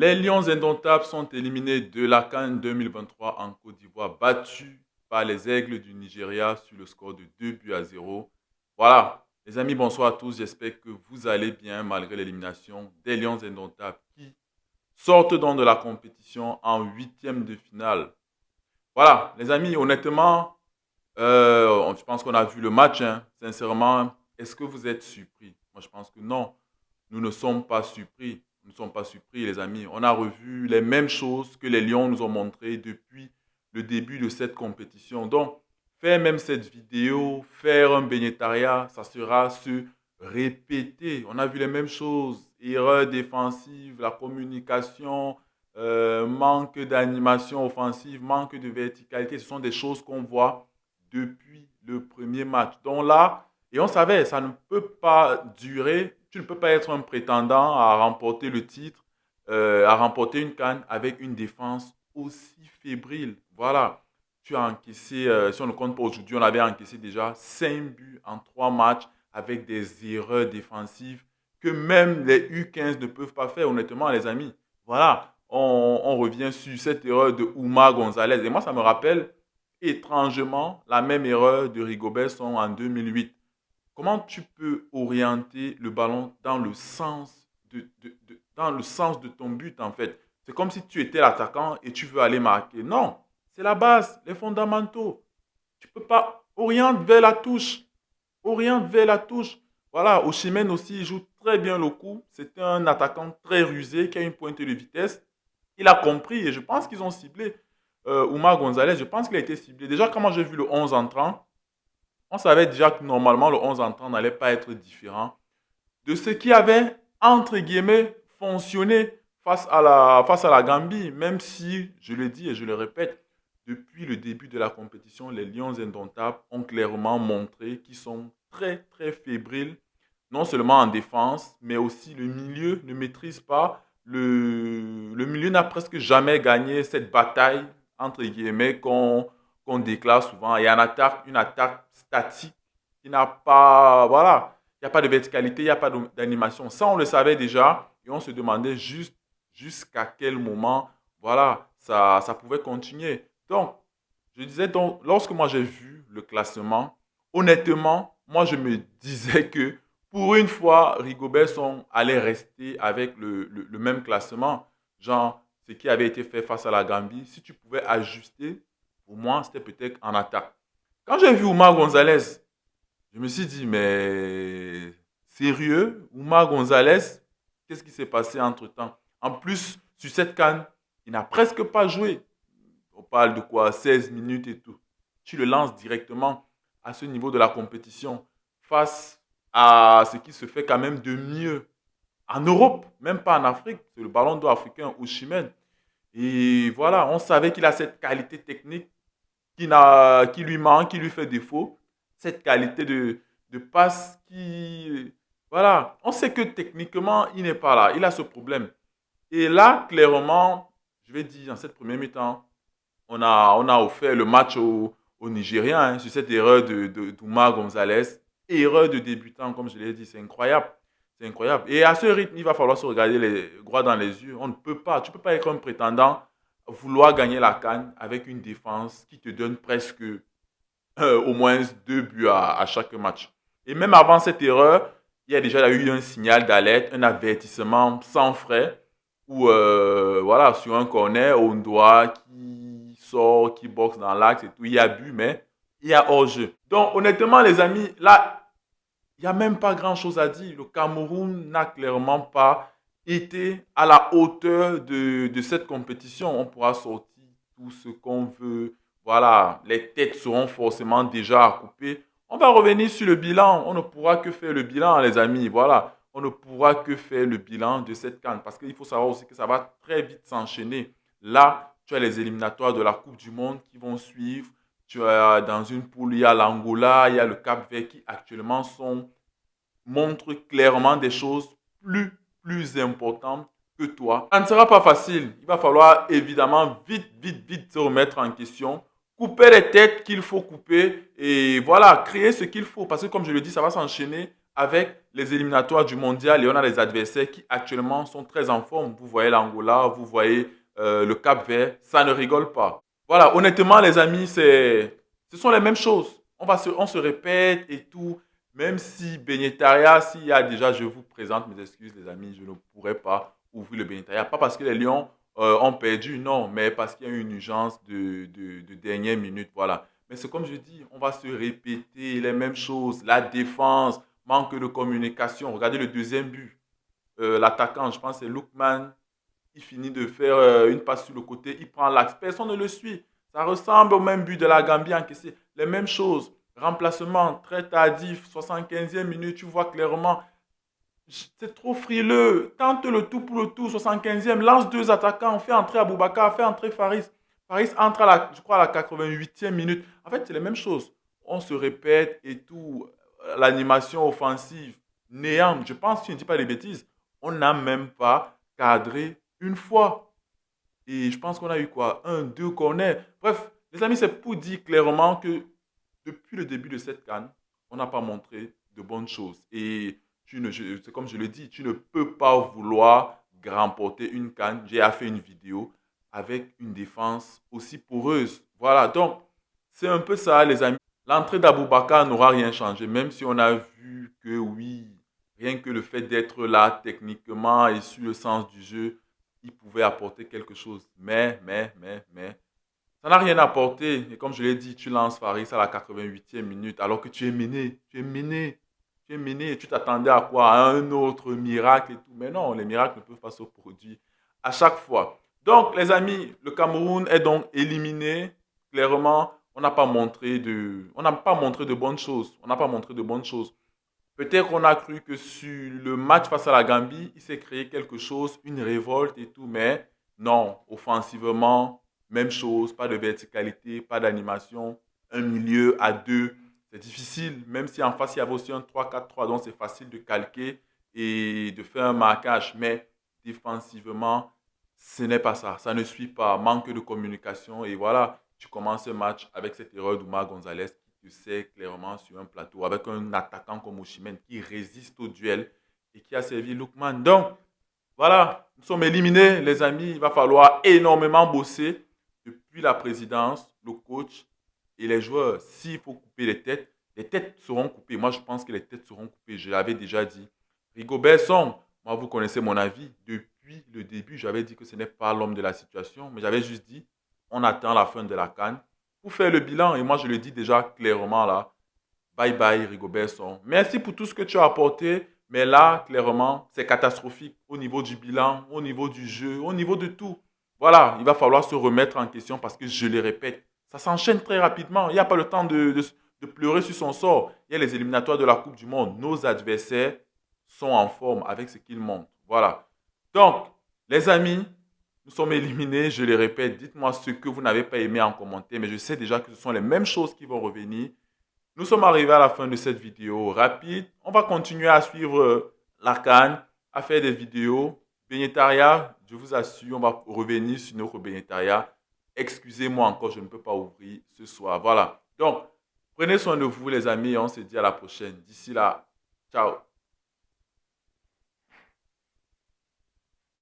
Les Lions indomptables sont éliminés de la CAN 2023 en Côte d'Ivoire, battus par les Aigles du Nigeria sur le score de 2 buts à 0. Voilà, les amis, bonsoir à tous. J'espère que vous allez bien malgré l'élimination des Lions indomptables qui sortent donc de la compétition en huitième de finale. Voilà, les amis, honnêtement, je pense qu'on a vu le match, hein. Sincèrement, est-ce que vous êtes surpris? Moi, je pense que non. Nous ne sommes pas surpris. Nous ne sommes pas surpris, les amis. On a revu les mêmes choses que les Lions nous ont montrées depuis le début de cette compétition. Donc, faire même cette vidéo, faire un bénétariat, ça sera se répéter. On a vu les mêmes choses. Erreurs défensives, la communication, manque d'animation offensive, manque de verticalité. Ce sont des choses qu'on voit depuis le premier match. Donc là, et on savait, ça ne peut pas durer. Tu ne peux pas être un prétendant à remporter le titre, à remporter une CAN avec une défense aussi fébrile. Voilà. Tu as encaissé, si on ne compte pas aujourd'hui, on avait encaissé déjà 5 buts en 3 matchs avec des erreurs défensives que même les U15 ne peuvent pas faire, honnêtement, les amis. Voilà. On revient sur cette erreur de Oumar Gonzalez. Et moi, ça me rappelle étrangement la même erreur de Rigobert Song en 2008. Comment tu peux orienter le ballon dans le sens dans le sens de ton but, en fait? C'est comme si tu étais l'attaquant et tu veux aller marquer. Non, c'est la base, les fondamentaux. Tu ne peux pas orienter vers la touche. Oriente vers la touche. Voilà, Osimhen aussi, il joue très bien le coup. C'est un attaquant très rusé qui a une pointe de vitesse. Il a compris et je pense qu'ils ont ciblé Oumar Gonzalez. Je pense qu'il a été ciblé. Déjà, quand j'ai vu le 11 entrant, on savait déjà que normalement le 11 entrant n'allait pas être différent de ce qui avait, entre guillemets, fonctionné face à la Gambie. Même si, je le dis et je le répète, depuis le début de la compétition, les Lions indomptables ont clairement montré qu'ils sont très, très fébriles, non seulement en défense, mais aussi le milieu ne maîtrise pas. Le milieu n'a presque jamais gagné cette bataille, entre guillemets, qu'on déclare souvent. Il y a une attaque statique qui n'a pas, voilà, il n'y a pas de verticalité, il n'y a pas d'animation. Ça, on le savait déjà et on se demandait juste jusqu'à quel moment, voilà, ça pouvait continuer. Donc, je disais donc, lorsque moi j'ai vu le classement, honnêtement, moi je me disais que pour une fois, Rigobert Song allait rester avec le même classement. Genre, ce qui avait été fait face à la Gambie, si tu pouvais ajuster, pour moi, c'était peut-être en attaque. Quand j'ai vu Oumar Gonzalez, je me suis dit, mais sérieux, Oumar Gonzalez, qu'est-ce qui s'est passé entre-temps? En plus, sur cette CAN, il n'a presque pas joué. On parle de quoi? 16 minutes et tout. Tu le lances directement à ce niveau de la compétition face à ce qui se fait quand même de mieux en Europe, même pas en Afrique. C'est le ballon d'or africain Osimhen. Et voilà, on savait qu'il a cette qualité technique qui lui manque, qui lui fait défaut. Cette qualité de passe qui... Voilà, on sait que techniquement, il n'est pas là. Il a ce problème. Et là, clairement, je vais dire, en cette première mi-temps, on a offert le match aux Nigériens hein, sur cette erreur d'Oumar Gonzalez. Erreur de débutant, comme je l'ai dit, c'est incroyable. C'est incroyable. Et à ce rythme, il va falloir se regarder les droit dans les yeux. On ne peut pas, tu ne peux pas être un prétendant, vouloir gagner la CAN avec une défense qui te donne presque au moins 2 buts à chaque match. Et même avant cette erreur, il y a déjà eu un signal d'alerte, un avertissement sans frais, où voilà, sur un corner, on doit qui sort, qui boxe dans l'axe et tout, il y a but, mais il y a hors-jeu. Donc honnêtement les amis, là, il n'y a même pas grand-chose à dire. Le Cameroun n'a clairement pas été à la hauteur de cette compétition. On pourra sortir tout ce qu'on veut. Voilà, les têtes seront forcément déjà à couper. On va revenir sur le bilan. On ne pourra que faire le bilan, les amis. Voilà, on ne pourra que faire le bilan de cette CAN. Parce qu'il faut savoir aussi que ça va très vite s'enchaîner. Là, tu as les éliminatoires de la Coupe du Monde qui vont suivre. Tu as dans une poule, il y a l'Angola, il y a le Cap-Vert qui actuellement montrent clairement des choses plus importantes que toi. Ça ne sera pas facile. Il va falloir évidemment vite se remettre en question. Couper les têtes qu'il faut couper et voilà, créer ce qu'il faut. Parce que comme je le dis, ça va s'enchaîner avec les éliminatoires du mondial et on a des adversaires qui actuellement sont très en forme. Vous voyez l'Angola, vous voyez le Cap-Vert, ça ne rigole pas. Voilà, honnêtement les amis, ce sont les mêmes choses. On se répète et tout. Même si Begnetaria, s'il y a déjà, je vous présente mes excuses les amis, je ne pourrais pas ouvrir le Begnetaria. Pas parce que les Lions ont perdu, non, mais parce qu'il y a eu une urgence de dernière minute, voilà. Mais c'est comme je dis, on va se répéter les mêmes choses. La défense, manque de communication. Regardez le deuxième but. L'attaquant, je pense que c'est Lookman, il finit de faire une passe sur le côté, il prend l'axe. Personne ne le suit. Ça ressemble au même but de la Gambie encaissé. Les mêmes choses. Remplacement très tardif, 75e minute, tu vois clairement, c'est trop frileux. Tente le tout pour le tout, 75e, lance deux attaquants, fait entrer Aboubakar, fait entrer Faris. Faris entre je crois, à la 88e minute. En fait, c'est les mêmes choses. On se répète et tout. L'animation offensive, néant. Je pense, si je ne dis pas des bêtises, on n'a même pas cadré une fois. Et je pense qu'on a eu quoi? Un, deux corners. Bref, les amis, c'est pour dire clairement que depuis le début de cette CAN, on n'a pas montré de bonnes choses. Et c'est comme je le dis, tu ne peux pas vouloir remporter une CAN. J'ai fait une vidéo avec une défense aussi poreuse. Voilà, donc c'est un peu ça, les amis. L'entrée d'Aboubakar n'aura rien changé, même si on a vu que oui, rien que le fait d'être là techniquement et sur le sens du jeu, il pouvait apporter quelque chose. Mais, ça n'a rien apporté. Et comme je l'ai dit, tu lances Faris à la 88e minute alors que tu es mené. Tu es mené et tu t'attendais à quoi? À un autre miracle et tout. Mais non, les miracles ne peuvent pas se produire à chaque fois. Donc, les amis, le Cameroun est donc éliminé. Clairement, on n'a pas montré de bonnes choses. On n'a pas montré de bonnes choses. Peut-être qu'on a cru que sur le match face à la Gambie, il s'est créé quelque chose, une révolte et tout, mais non, offensivement, même chose, pas de verticalité, pas d'animation, un milieu à deux, c'est difficile, même si en face il y avait aussi un 3-4-3, donc c'est facile de calquer et de faire un marquage, mais défensivement, ce n'est pas ça, ça ne suit pas, manque de communication et voilà, tu commences un match avec cette erreur d'Oumar Gonzalez tu sais clairement sur un plateau avec un attaquant comme Osimhen qui résiste au duel et qui a servi Lookman. Donc, voilà, nous sommes éliminés, les amis. Il va falloir énormément bosser depuis la présidence, le coach et les joueurs. S'il faut couper les têtes seront coupées. Moi, je pense que les têtes seront coupées. Je l'avais déjà dit. Rigobert Song, moi, vous connaissez mon avis. Depuis le début, j'avais dit que ce n'est pas l'homme de la situation, mais j'avais juste dit, on attend la fin de la CAN pour faire le bilan. Et moi, je le dis déjà clairement là. Bye bye, Rigobert Song. Merci pour tout ce que tu as apporté. Mais là, clairement, c'est catastrophique au niveau du bilan, au niveau du jeu, au niveau de tout. Voilà, il va falloir se remettre en question parce que, je le répète, ça s'enchaîne très rapidement. Il n'y a pas le temps de pleurer sur son sort. Il y a les éliminatoires de la Coupe du Monde. Nos adversaires sont en forme avec ce qu'ils montrent. Voilà. Donc, les amis, nous sommes éliminés, je le répète. Dites-moi ce que vous n'avez pas aimé en commentaire, mais je sais déjà que ce sont les mêmes choses qui vont revenir. Nous sommes arrivés à la fin de cette vidéo rapide. On va continuer à suivre la CAN, à faire des vidéos. Begnetaria, je vous assure, on va revenir sur notre Begnetaria. Excusez-moi encore, je ne peux pas ouvrir ce soir. Voilà. Donc, prenez soin de vous les amis. On se dit à la prochaine. D'ici là, ciao.